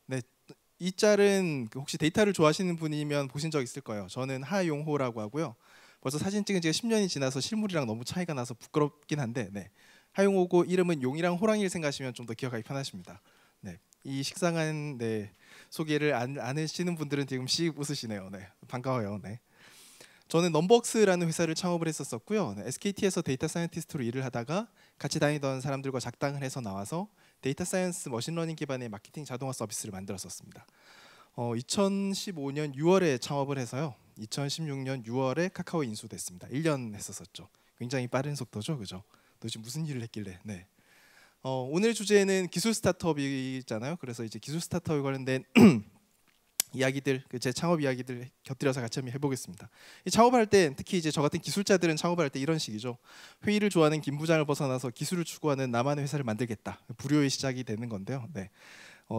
네, 이 짤은 혹시 데이터를 좋아하시는 분이면 보신 적 있을 거예요. 저는 하용호라고 하고요. 벌써 사진 찍은 지가 10년이 지나서 실물이랑 너무 차이가 나서 부끄럽긴 한데, 네. 하용호고 이름은 용이랑 호랑이를 생각하시면 좀 더 기억하기 편하십니다. 네, 이 식상한 소개를 안 하시는 분들은 지금 씩 웃으시네요. 네, 반가워요. 네. 저는 넘버웍스라는 회사를 창업을 했었고요. SKT에서 데이터 사이언티스트로 일을 하다가 같이 다니던 사람들과 작당을 해서 나와서 데이터 사이언스 머신러닝 기반의 마케팅 자동화 서비스를 만들었었습니다. 2015년 6월에 창업을 해서요. 2016년 6월에 카카오에 인수됐습니다. 1년 했었었죠. 굉장히 빠른 속도죠, 그죠? 도대체 무슨 일을 했길래? 네. 오늘 주제는 기술 스타트업이잖아요. 그래서 이제 기술 스타트업에 관련된 이야기들, 제 창업 이야기들 곁들여서 같이 한번 해보겠습니다. 이 창업할 때 특히 이제 저 같은 기술자들은 창업할 때 이런 식이죠. 회의를 좋아하는 김 부장을 벗어나서 기술을 추구하는 나만의 회사를 만들겠다. 불효의 시작이 되는 건데요. 네.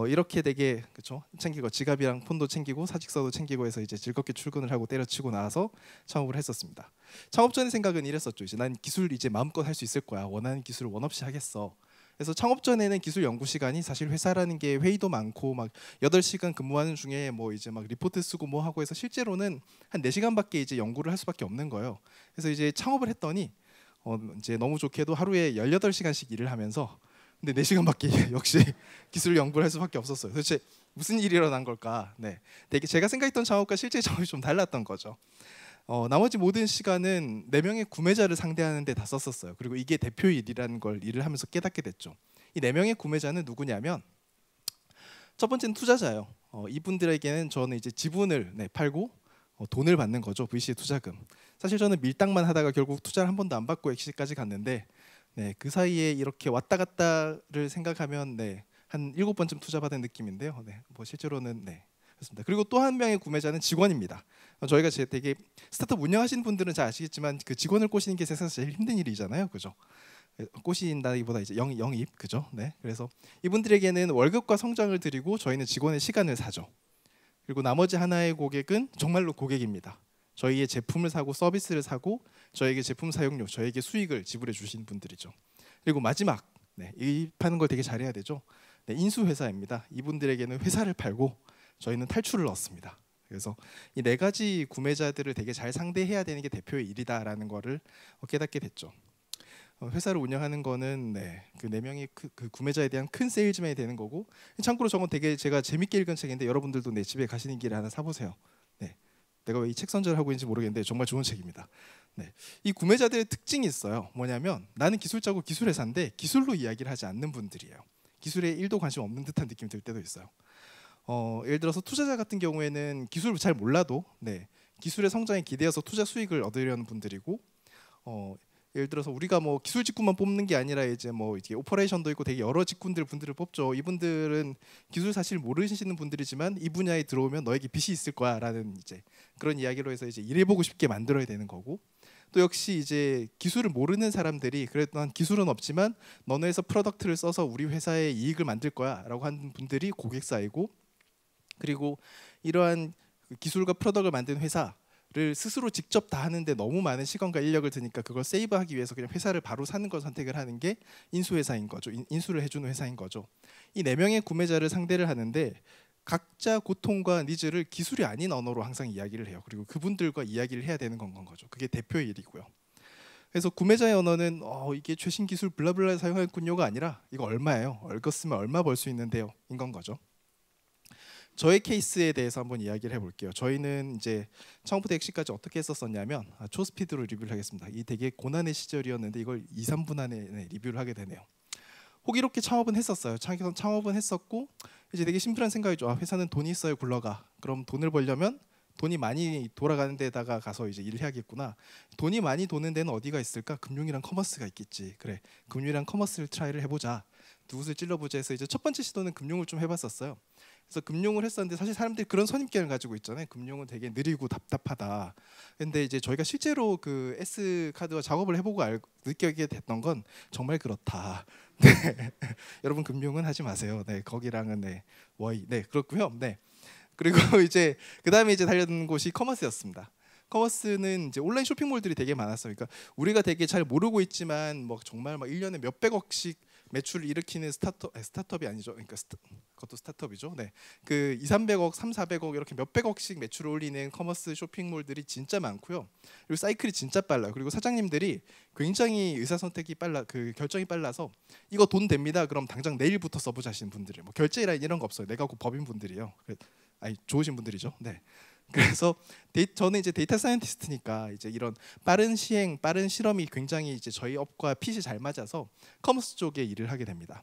이렇게 되게 그렇죠. 챙기고 지갑이랑 폰도 챙기고 사직서도 챙기고 해서 이제 즐겁게 출근을 하고 때려치고 나와서 창업을 했었습니다. 창업 전의 생각은 이랬었죠. 이제 난 기술 이제 마음껏 할 수 있을 거야. 원하는 기술을 원 없이 하겠어. 그래서 창업 전에는 기술 연구 시간이 사실 회사라는 게 회의도 많고 막 8시간 근무하는 중에 뭐 이제 막 리포트 쓰고 뭐 하고 해서 실제로는 한 4시간밖에 이제 연구를 할 수밖에 없는 거예요. 그래서 이제 창업을 했더니 이제 너무 좋게도 하루에 18시간씩 일을 하면서 근데 4시간밖에 역시 기술 연구를 할 수밖에 없었어요. 도대체 무슨 일이 일어난 걸까? 네, 되게 제가 생각했던 창업과 실제 창업이 좀 달랐던 거죠. 나머지 모든 시간은 4명의 구매자를 상대하는 데 다 썼었어요. 그리고 이게 대표 일이라는 걸 일을 하면서 깨닫게 됐죠. 이 4명의 구매자는 누구냐면 첫 번째는 투자자예요. 이분들에게는 저는 이제 지분을 팔고 돈을 받는 거죠. VC의 투자금. 사실 저는 밀당만 하다가 결국 투자를 한 번도 안 받고 엑시트까지 갔는데 그 사이에 이렇게 왔다 갔다를 생각하면 한 7번쯤 투자받은 느낌인데요. 뭐 실제로는 그렇습니다. 그리고 또 한 명의 구매자는 직원입니다. 저희가 되게 스타트업 운영하시는 분들은 잘 아시겠지만 그 직원을 꼬시는 게 세상에서 제일 힘든 일이잖아요, 그죠? 꼬신다기보다 이제 영입, 그죠? 네, 그래서 이분들에게는 월급과 성장을 드리고 저희는 직원의 시간을 사죠. 그리고 나머지 하나의 고객은 정말로 고객입니다. 저희의 제품을 사고 서비스를 사고 저에게 제품 사용료, 저에게 수익을 지불해 주신 분들이죠. 그리고 마지막, 이 파는 걸 되게 잘해야 되죠. 인수 회사입니다. 이분들에게는 회사를 팔고 저희는 탈출을 얻습니다. 그래서 이 4가지 구매자들을 되게 잘 상대해야 되는 게 대표의 일이다라는 거를 깨닫게 됐죠. 회사를 운영하는 거는 그 4명의 그 구매자에 대한 큰 세일즈맨이 되는 거고, 참고로 저건 되게 제가 재밌게 읽은 책인데 여러분들도 집에 가시는 길에 하나 사보세요. 내가 왜 이 책 선전을 하고 있는지 모르겠는데 정말 좋은 책입니다. 이 구매자들의 특징이 있어요. 뭐냐면 나는 기술자고 기술 회사인데 기술로 이야기를 하지 않는 분들이에요. 기술에 1도 관심 없는 듯한 느낌이 들 때도 있어요. 예를 들어서 투자자 같은 경우에는 기술을 잘 몰라도 기술의 성장에 기대어서 투자 수익을 얻으려는 분들이고, 예를 들어서 우리가 뭐 기술 직군만 뽑는 게 아니라 이제 뭐 이게 오퍼레이션도 있고 되게 여러 직군들을 뽑죠. 이분들은 기술 사실 모르시는 분들이지만 이 분야에 들어오면 너에게 빚이 있을 거야라는 이제 그런 이야기로 해서 이제 일해보고 싶게 만들어야 되는 거고, 또 역시 이제 기술을 모르는 사람들이 그래도 난 기술은 없지만 너네에서 프로덕트를 써서 우리 회사에 이익을 만들 거야라고 하는 분들이 고객사이고, 그리고 이러한 기술과 프로덕트를 만든 회사를 스스로 직접 다 하는데 너무 많은 시간과 인력을 드니까 그걸 세이브하기 위해서 그냥 회사를 바로 사는 걸 선택을 하는 게 인수회사인 거죠. 인수를 해주는 회사인 거죠. 이 4명의 구매자를 상대를 하는데 각자 고통과 니즈를 기술이 아닌 언어로 항상 이야기를 해요. 그리고 그분들과 이야기를 해야 되는 건 거죠. 그게 대표의 일이고요. 그래서 구매자의 언어는 이게 최신 기술 블라블라 사용하겠군요가 아니라 이거 얼마예요? 읽었으면 얼마 벌 수 있는데요? 인 건 거죠. 저의 케이스에 대해서 한번 이야기를 해볼게요. 저희는 이제 처음부터 엑시까지 어떻게 했었었냐면 초스피드로 리뷰를 하겠습니다. 이 되게 고난의 시절이었는데 이걸 2, 3분 안에 리뷰를 하게 되네요. 호기롭게 창업은 했었어요. 창업은 했었고 이제 되게 심플한 생각이죠. 회사는 돈이 있어야 굴러가. 그럼 돈을 벌려면 돈이 많이 돌아가는 데다가 가서 이제 일을 해야겠구나. 돈이 많이 도는 데는 어디가 있을까? 금융이랑 커머스가 있겠지. 그래, 금융이랑 커머스를 트라이를 해보자. 누구를 찔러보자 해서 이제 첫 번째 시도는 금융을 좀 해봤었어요. 그래서 금융을 했었는데 사실 사람들이 그런 선입견을 가지고 있잖아요. 금융은 되게 느리고 답답하다. 근데 이제 저희가 실제로 그 S카드와 작업을 해보고 느끼게 됐던 건 정말 그렇다. 여러분 금융은 하지 마세요. 네, 거기랑은 워이. 그렇고요. 그리고 이제 그다음에 이제 달려든 곳이 커머스였습니다. 커머스는 이제 온라인 쇼핑몰들이 되게 많았어요. 그러니까 우리가 되게 잘 모르고 있지만 뭐 정말 막 1년에 몇백억씩 매출을 일으키는 스타트업이 아니죠. 그러니까 그것도 스타트업이죠. 그 2, 300억, 3, 400억 이렇게 몇백억씩 매출을 올리는 커머스 쇼핑몰들이 진짜 많고요. 그리고 사이클이 진짜 빨라요. 그리고 사장님들이 굉장히 의사 선택이 그 결정이 빨라서 이거 돈 됩니다. 그럼 당장 내일부터 써보자 하시는 분들이 뭐 결제라인 이런 거 없어요. 내가 그 법인 분들이요. 아니 좋으신 분들이죠. 그래서 저는 이제 데이터 사이언티스트니까 이제 이런 빠른 시행, 빠른 실험이 굉장히 이제 저희 업과 핏이 잘 맞아서 커머스 쪽에 일을 하게 됩니다.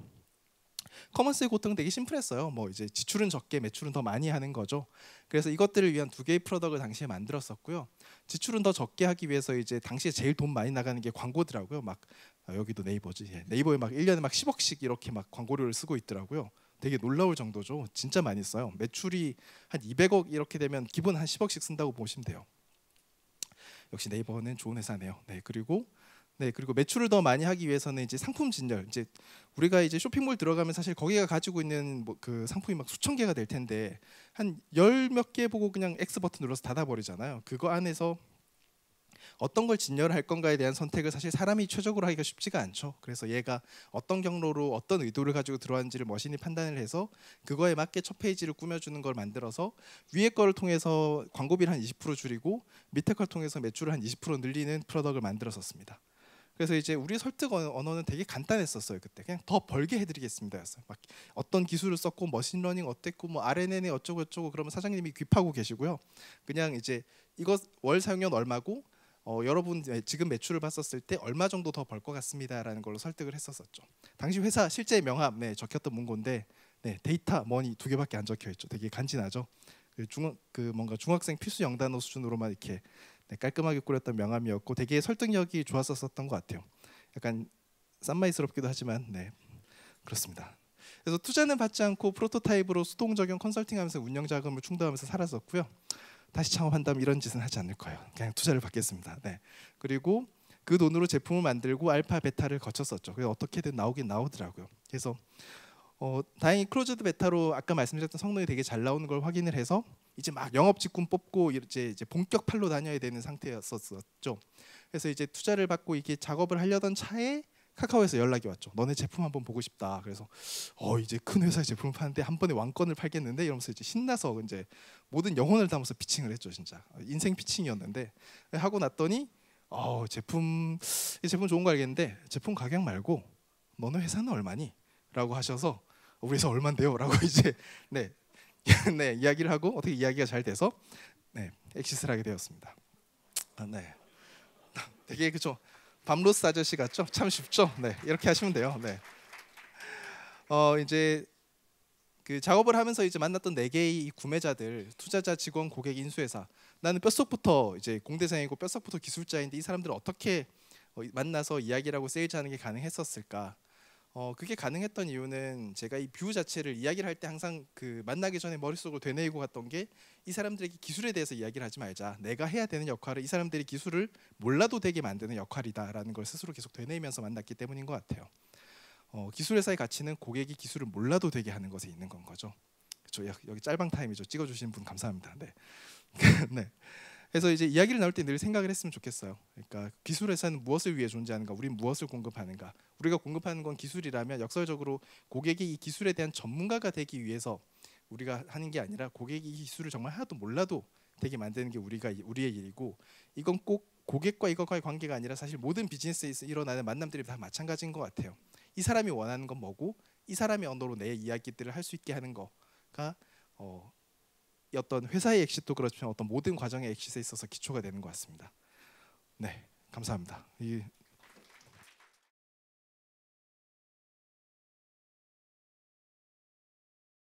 커머스의 고통은 되게 심플했어요. 뭐 이제 지출은 적게 매출은 더 많이 하는 거죠. 그래서 이것들을 위한 두 개의 프로덕트를 당시에 만들었었고요. 지출은 더 적게 하기 위해서 이제 당시에 제일 돈 많이 나가는 게 광고더라고요. 막 여기도 네이버지. 네이버에 막 1년에 막 10억씩 이렇게 막 광고료를 쓰고 있더라고요. 되게 놀라울 정도죠. 진짜 많이 써요. 매출이 한 200억 이렇게 되면 기본 한 10억씩 쓴다고 보시면 돼요. 역시 네이버는 좋은 회사네요. 그리고 매출을 더 많이 하기 위해서는 이제 상품 진열. 이제 우리가 이제 쇼핑몰 들어가면 사실 거기가 가지고 있는 뭐 그 상품이 막 수천 개가 될 텐데 한 열 몇 개 보고 그냥 X 버튼 눌러서 닫아 버리잖아요. 그거 안에서 어떤 걸 진열할 건가에 대한 선택을 사실 사람이 최적으로 하기가 쉽지가 않죠. 그래서 얘가 어떤 경로로 어떤 의도를 가지고 들어왔는지를 머신이 판단을 해서 그거에 맞게 첫 페이지를 꾸며주는 걸 만들어서 위에 거를 통해서 광고비를 한 20% 줄이고 밑에 걸 통해서 매출을 한 20% 늘리는 프로덕트를 만들었었습니다. 그래서 이제 우리 설득 언어는 되게 간단했었어요. 그때 그냥 더 벌게 해드리겠습니다였어요. 막 어떤 기술을 썼고 머신러닝 어땠고 뭐 RNN에 어쩌고 저쩌고 그러면 사장님이 귀파고 계시고요. 그냥 이제 이거 월 사용료 얼마고 여러분 지금 매출을 봤었을 때 얼마 정도 더 벌 것 같습니다라는 걸로 설득을 했었었죠. 당시 회사 실제 명함 적혔던 문구인데 데이터 머니 두 개밖에 안 적혀 있죠. 되게 간지나죠. 뭔가 중학생 필수 영단어 수준으로만 이렇게 깔끔하게 꾸렸던 명함이었고 되게 설득력이 좋았었던 것 같아요. 약간 쌈마이스럽기도 하지만 그렇습니다. 그래서 투자는 받지 않고 프로토타입으로 수동 적용 컨설팅하면서 운영 자금을 충당하면서 살았었고요. 다시 창업한다면 이런 짓은 하지 않을 거예요. 그냥 투자를 받겠습니다. 그리고 그 돈으로 제품을 만들고 알파 베타를 거쳤었죠. 그래서 어떻게든 나오긴 나오더라고요. 그래서 다행히 클로즈드 베타로 아까 말씀드렸던 성능이 되게 잘 나오는 걸 확인을 해서 이제 막 영업 직군 뽑고 이제 본격 팔로 다녀야 되는 상태였었죠. 그래서 이제 투자를 받고 이게 작업을 하려던 차에 카카오에서 연락이 왔죠. 너네 제품 한번 보고 싶다. 그래서 이제 큰 회사의 제품을 파는데 한 번에 왕권을 팔겠는데 이러면서 이제 신나서 이제 모든 영혼을 담아서 피칭을 했죠. 진짜 인생 피칭이었는데 하고 났더니 이 제품 좋은 거 알겠는데 제품 가격 말고 너네 회사는 얼마니? 라고 하셔서 우리 회사 얼만데요? 라고 이제 이야기를 하고 어떻게 이야기가 잘 돼서 엑시스를 하게 되었습니다. 되게 그죠? 밤로스 아저씨 같죠? 참 쉽죠? 이렇게 하시면 돼요. 이제 그 작업을 하면서 이제 만났던 네 개의 구매자들, 투자자, 직원, 고객, 인수회사. 나는 뼛속부터 이제 공대생이고 뼛속부터 기술자인데 이 사람들을 어떻게 만나서 이야기를 하고 세일즈하는 게 가능했었을까? 그게 가능했던 이유는 제가 이 뷰 자체를 이야기를 할 때 항상 그 만나기 전에 머릿속으로 되뇌이고 갔던 게 이 사람들에게 기술에 대해서 이야기를 하지 말자. 내가 해야 되는 역할은 이 사람들이 기술을 몰라도 되게 만드는 역할이다라는 걸 스스로 계속 되뇌이면서 만났기 때문인 것 같아요. 기술 회사의 가치는 고객이 기술을 몰라도 되게 하는 것에 있는 건 거죠. 그렇죠. 여기 짤방 타임이죠. 찍어주시는 분 감사합니다. 그래서 이제 이야기를 나올 때 늘 생각을 했으면 좋겠어요. 그러니까 기술 회사는 무엇을 위해 존재하는가? 우리는 무엇을 공급하는가? 우리가 공급하는 건 기술이라면 역설적으로 고객이 이 기술에 대한 전문가가 되기 위해서 우리가 하는 게 아니라 고객이 이 기술을 정말 하나도 몰라도 되게 만드는 게 우리의 일이고 이건 꼭 고객과 이것과의 관계가 아니라 사실 모든 비즈니스에서 일어나는 만남들이 다 마찬가지인 것 같아요. 이 사람이 원하는 건 뭐고 이 사람의 언어로 내 이야기들을 할 수 있게 하는 거가 어떤 회사의 엑시트도 그렇지만 어떤 모든 과정의 엑시트에 있어서 기초가 되는 것 같습니다. 감사합니다.